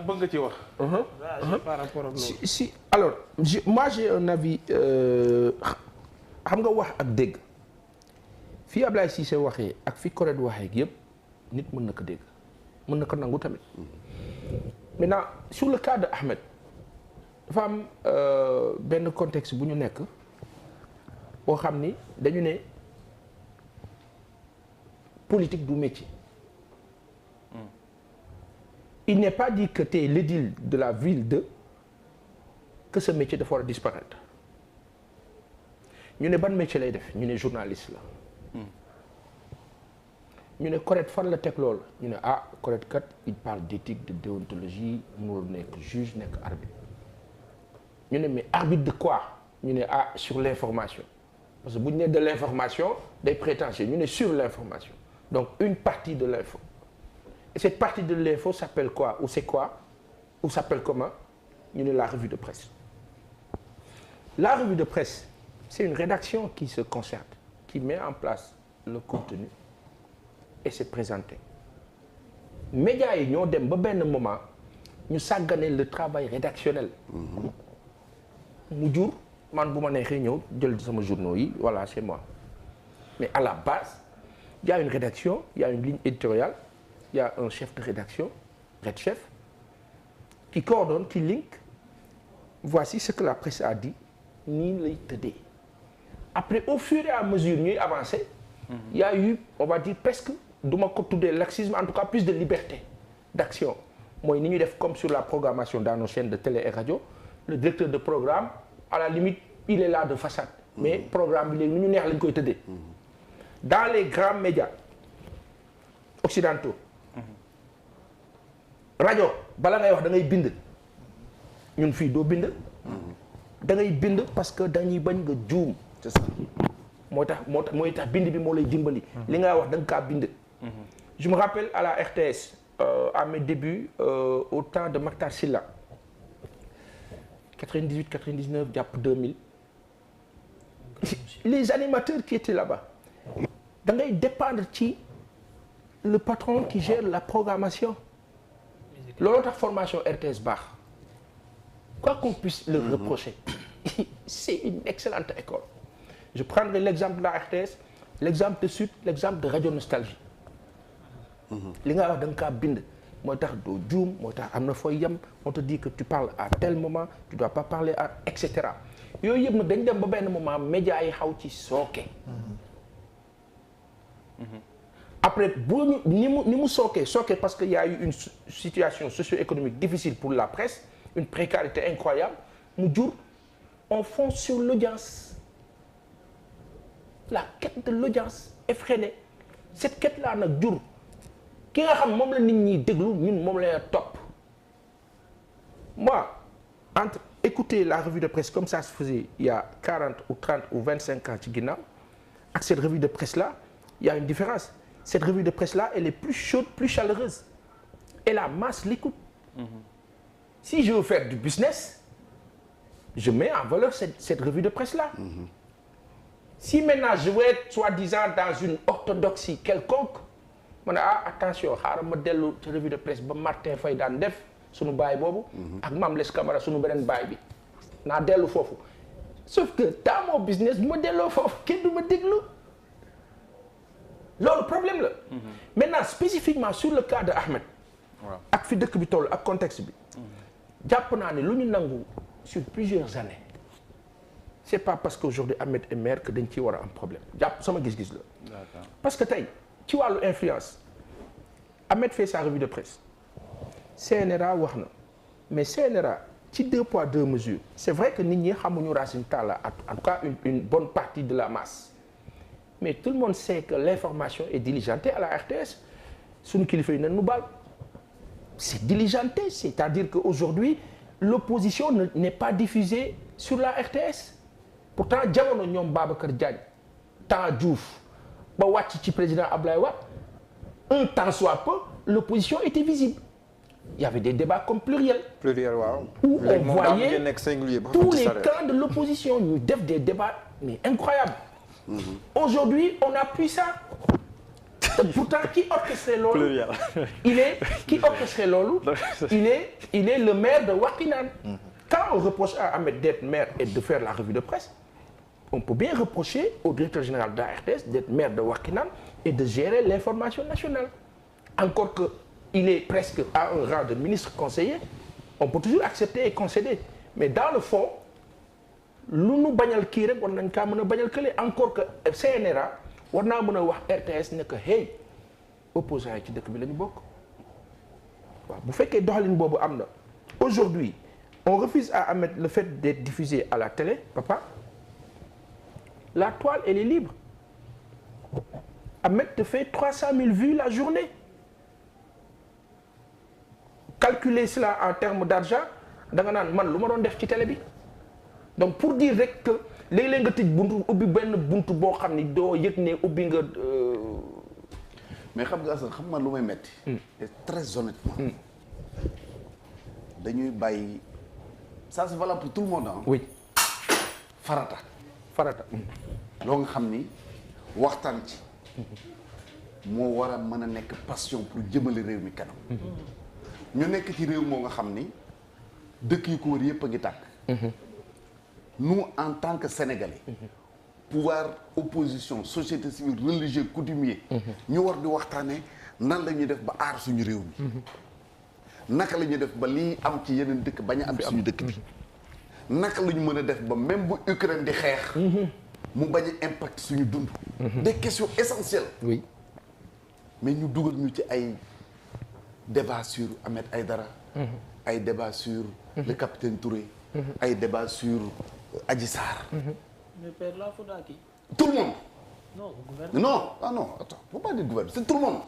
bëgg nga ci wax. par rapport ak loolu. si alors moi j'ai un avis xam nga wax ak dégg fii Ablaye Cissé waxee ak fi Corrède waxee yëpp nit mën na ko dégg mën na ko nangu tamit maintenant sur le cas de Ahmed dafa am benn contexte bu ñu nekk boo xam ni dañu ne politique du métier. Il n'est pas dit que tu es l'édile de la ville de que ce métier dafa war a disparaître ñu ne ban métier lay def ñu ne journaliste la ñu ne Corrède fan la teg loolu ñu ne ah Corrède kat il parle d'éthique de déontologie mënul nekk juge nekk arbitre ñu ne mais arbitre de quoi ñu ne ah sur l'information parce que bu ñu nee de l'information day prétentieux ñu ne sur l'information donc une partie de l'info. Et cette partie de l'info s'appelle quoi? Ou c'est quoi? Ou s'appelle comment? ñu ne la revue de presse. La revue de presse, c'est une rédaction qui se concerte, qui met en place le contenu et c'est présenté. Médias yi ñoo dem ba benn moment ñu sàggane le travail rédactionnel. mu jur man bu ma neexee ñëw jël sama journaux yi voilà c'est moi. Mais à la base, il y a une rédaction, il y a une ligne éditoriale. Il y a un chef de rédaction, red chef, qui coordonne, qui link. Voici ce que la presse a dit. Nii lay tëddee. Après, au fur et à mesure ñuy avancer, il y a eu, on va dire presque, du ma ko tuddee laxisme, en tout cas plus de liberté d'action. Mooy ni ñuy def comme sur la programmation dans nos chaînes de télé et radio, le directeur de programme, à la limite, il est là de façade. Mais programme bi léegi nu ñu neex lañ koy tëddee. Dans les grands médias occidentaux. rajo bala ngay wax da ngay bind ñun fii doo bind da ngay bind parce que dañuy bañ nga juum c'est ça mooy tax bind bi moo lay dimbali li nga wax da nga kaa bind je me rappelle à la RTS à mes débuts au temps de Mactar Sylla 98 99 jàpp 2000 les animateurs qui étaient là-bas da ngay dépendre ci le patron qui gère la programmation loolu tax formation RTS baax quoi qu'on puisse le reprocher c'est une excellente école je prendrai l'exemple de la RTS l'exemple de Sud l'exemple de Radio Nostalgie li nga wax da nga kaa bind mooy tax doo juum mooy tax am na fooy yem on te dit que tu parles à tel moment tu dois pas parler à et cetera yooyu yëpp nag dañ dem ba benn moment médias yi xaw ci sooke après boo ni mu sookee parce que y a eu une situation socio-économique difficile pour la presse une précarité incroyable mu jur on fonce sur l'audience la quête de l'audience effrénée cette quête là nag jur ki nga xam moom la nit ñi déglu ñun moom la topp moi entre écouter la revue de presse comme ça se faisait il y a 40 ou 30 ou 25 ans ci ginnaaw ak cette revue de presse là il y a une différence. Cette revue de presse-là, elle est plus chaude, plus chaleureuse. Et la masse l'écoute. Si je veux faire du business, je mets en valeur cette revue de presse-là. Si maintenant je veux être soi-disant dans une orthodoxie quelconque, ma ne attention xaaral ma dellu ci revue de presse ba Martin Faye daan def sunu baay boobu. ak Mame Less Camara sunu beneen baay bi naa dellu foofu. Sauf que dans mon business bu ma delloo foofu kenn du ma déglu. loolu problème la. Maintenant spécifiquement sur le cas de Ahmed. ak fi dëkk bi toll ak contexte bi. jàpp naa ne lu ñu nangu sur plusieurs années. c'est pas parce qu'aujourd'hui Ahmed est maire que dañ ciy war a am problème jàpp sama gis-gis la. parce que tey ci wàllu influence Ahmed fait sa revue de presse. CNRA wax na mais CNRA ci 2 poids 2 mesures. c'est vrai que nit ñi xamuñu Racine Talla en tout cas une bonne partie de la masse. Mais tout le monde sait que l'information est diligentée à la RTS. Sunu kilifa yi nañu baal c'est diligenté, c'est-à-dire qu'aujourd'hui l'opposition n'est pas diffusée sur la RTS. Pourtant jamono ñoom Babacar Diagne temps Diouf ba wàcc ci président Ablaye Wade un temps soit peu l'opposition était visible. Il y avait des débats comme pluriel. Waaw. Où on voyait tous les camps de l'opposition ñu def des débats mais incroyables. Aujourd'hui, on n'a plus ça. pourtant qui orchestrait loolu il est le maire de Wakhinane. Quand on reproche à Ahmed d'être maire et de faire la revue de presse, on peut bien reprocher au directeur général de la RTS d'être maire de Wakhinane et de gérer l'information nationale. Encore que il est presque à un rang de ministre conseiller, on peut toujours accepter et concéder. Mais dans le fond, lu nu bañal kii rek war nañ kaa mën a bañal kële. Encore que CNRA war naa mën a wax RTS ne que hey opposants yi ci dëkk bi la ñu bokk. waaw bu fekkee doxalin boobu am na aujourd'hui on refuse à Ahmed le fait d'être diffusé à la télé papa la toile elle est libre Ahmed te fait 300 000 vues la journée calculer cela en termes d'argent da nga naan man lu ma doon def ci télé bi donc pour dire rek que léeg-léeg nga tëj buntu ubbi benn buntu boo xam ni doo yëg ne ubbi nga. mais xam nga Assane xam nga lu may metti et très honnêtement dañuy bàyyi ça c'est valable pour tout le monde ah. oui. farata. loo nga xam ni waxtaan ci moo war a mën a nekk passion pour jëmale réew mi kanam. ñu nekk ci réew moo nga xam ni dëkk yi ko wër yëpp a ngi tàkk. nous en tant que sénégalais. pouvoir opposition société civile religieux coutumier. ñu war di waxtaanee nan la ñuy def ba aar suñu réew mi. naka la ñuy def ba lii am ci yeneen dëkk bañ a am suñu dëkk bi. naka la ñu mën a def ba même bu Ukraine di xeex. mu bañ a impact suñu dund. des questions essentielles. oui. mais ñu dugal ñu ci ay débat sur Ahmed Aïdara. ay débat sur le capitaine Touré. ay débat sur Adji Sarr. mais père la faute à qui? Tout le monde. non gouvernement. non ah non attends faut pas dire gouvernement c'est tout le monde.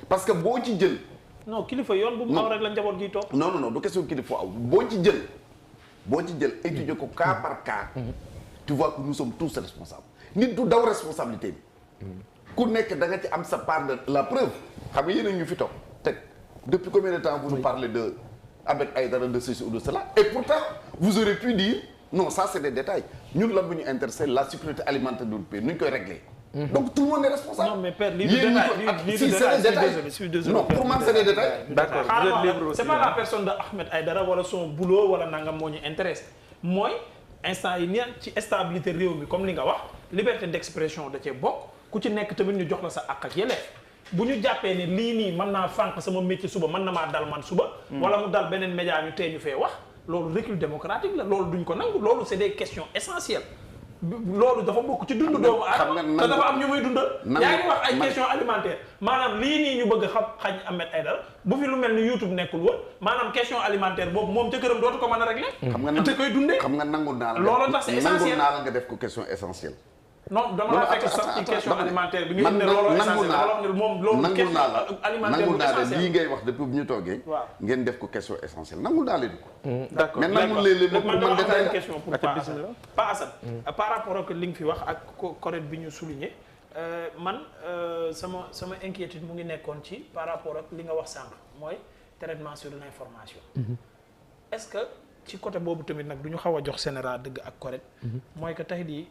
parce que boo ci jël. non kilifa yoon bu mu aw rek la njaboot gi topp. non du question kilifa aw boo ci jël étudier ko cas par cas. tu vois que nous sommes tous responsables. nit du daw responsabilité bi. ku nekk da nga ci am sa part de la preuve. xam nga yéen a ñu fi toog teg depuis combien de temps vous nous parlez de Ahmed Aïdara de ceci ou de cela et pourtant vous aurez pu dire non ça c'est des détails ñun lan bu ñu intéressé la sécurité alimentaire de notre pays nu ñu koy régler. Donc tout le monde est responsable. Non mais père lii du détail je suis désolé. Non pour moi c'est des détails. D'accord vous êtes libre aussi. C'est pas la personne de Ahmed Aïdara wala son boulot wala nangam moo ñu intéresse mooy instant yi nii ci stabilité réew mi comme li nga wax liberté d'expression da cee bokk ku ci nekk tamit ñu jox la sa àq ak yelleef bu ñu jàppee ne lii nii mën naa fànq sama métier suba mën na maa dal man suba. wala mu dal beneen média ñu tee ñu fee wax loolu recul démocratique la loolu duñ ko nangu loolu c'est des questions essentielles. loolu dafa bokk ci dundu doomu aadama te dafa am ñu muy dundal. yaa ngi wax ay questions alimentaires maanaam lii nii ñu bëgg a xam xañ Ahmed Aïdara bu fi lu mel ni YouTube nekkul woon maanaam question alimentaire boobu moom ca këram dootu ko mën a régler. xam nga te koy dundee xam nga nangul naa la. loolu tax c'est essentiel nangul naa la nga def ko question essentielle. non dama la fekk sax ci question alimentaire bi nga ne loolu essentiel moom loolu question alimentaire bu essentiel lii ngay wax depuis bu ñu toogee. waaw ngeen def ko question essentielle nangul naa leen ko. d'accord mais nangul léeg-léeg moom pour man détail question pour Pa Assane par rapport ak li nga fi wax ak correct bi ñu souligné man sama inquiétude mu ngi nekkoon ci par rapport ak li nga wax sànq mooy traitement sur l'information. est-ce que ci côté boobu tamit nag du ñu xaw a jox Sénégal dëgg ak correct. mooy que tey di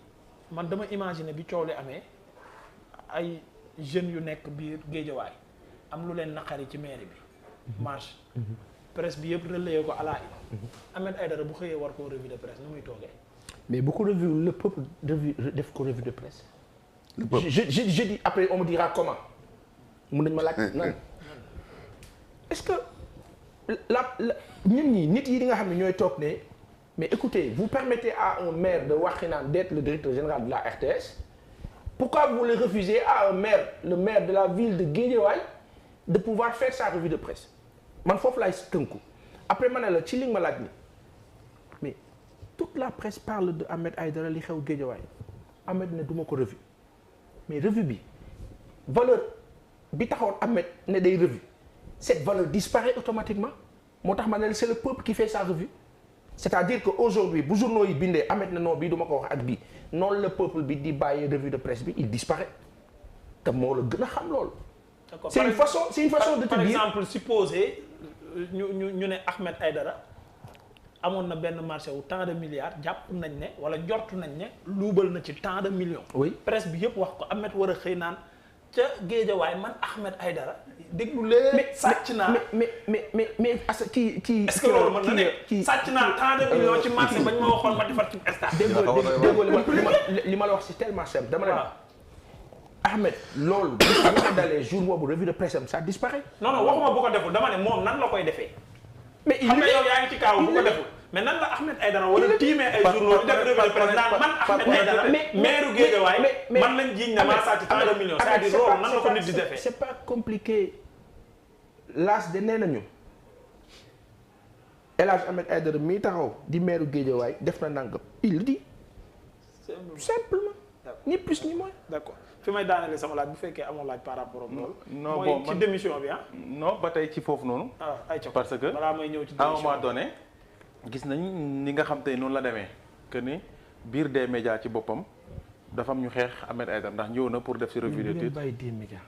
man dama imaginer bi coow li amee ay jeunes yu nekk biir Géejawaay am lu leen naqari ci mairie bi marche presse bi yëpp relayé ko à la une Ahmed Aïdara bu xëyee war koo revue de presse nu muy toogee. mais bu ko revue le peuple def ko revue de presse. le peuple je dis après on me dira comment mun nañ ma laaj nan est-ce que ñun ñi nit yi di nga xam ne ñooy toog ne mais écoutez vous permettez à un maire de Wakhinane d'être le directeur général de la RTS pourquoi vous le refusez à un maire le maire de la ville de Guédiawaye de pouvoir faire sa revue de presse man foofu laay tënku après ma ne la ci li nga ma laaj ni mais toute la presse parle de Ahmed Aïdara li xew Guédiawaye Ahmed ne du ma ko revue mais revue bi valeur bi taxoon Ahmed ne day revue cette valeur disparaît automatiquement moo tax ma ne c'est le peuple qui fait sa revue c'est-à-dire que aujourd'hui bu journaux yi bindee Ahmed ne non bii du ma ko wax ak bii noonu le peuple bi di bàyyee revue de presse bi il disparaît te moo la gën a xam loolu. d'accord c'est une façon de te dire par exemple supposé ñu ne Ahmed Aïdara amoon na benn marché wu tant de milliards jàpp nañ ne wala njort nañ ne luubal na ci tant de millions. oui presse bi yëpp wax ko Ahmed war a xëy naan ca Géejawaay man Ahmed Aïdara déglu leen. sàcc naa mais asa kii est-ce que loolu mën na nekk sàcc naa tant de millions ci marché bañ ma waxoon ma defar ci stade. déggoo li ma la wax c'est tellement simple dama ne Ahmed loolu bu ko dalee jour boobu revue de presse am ça disparaît. non waxuma bu ko deful dama ne moom nan la koy defee. mais xam nga yow yaa ngi ci kaw bu ko deful. mais nan la Ahmed Aïdara wala tiimee ay journaux di def revue de presse naan man Ahmed Aïdara maire Guédiawaye man lañ jiiñ ne maa sàcc tant de millions. c'est-à-dire loolu nan la ko nit di defee. c'est pas compliqué laas de nee nañu El Hadj Ahmed Aïdara mii taxaw di maire Guédiawaye def na nangam il dit simplement ni plus ni moins. d'accord fi may daanelee sama laaj bu fekkee amoo laaj par rapport ak loolu. non mooy ci démission bi non ba tey ci foofu noonu. parce que balaa may ñëw ci à un moment donné gis nañ ni nga xam tey noonu la demee que ni biir des médias ci boppam dafa am ñu xeex Ahmed Aïdara ndax ñëw na pour def ci revue de titre. bàyyi des médias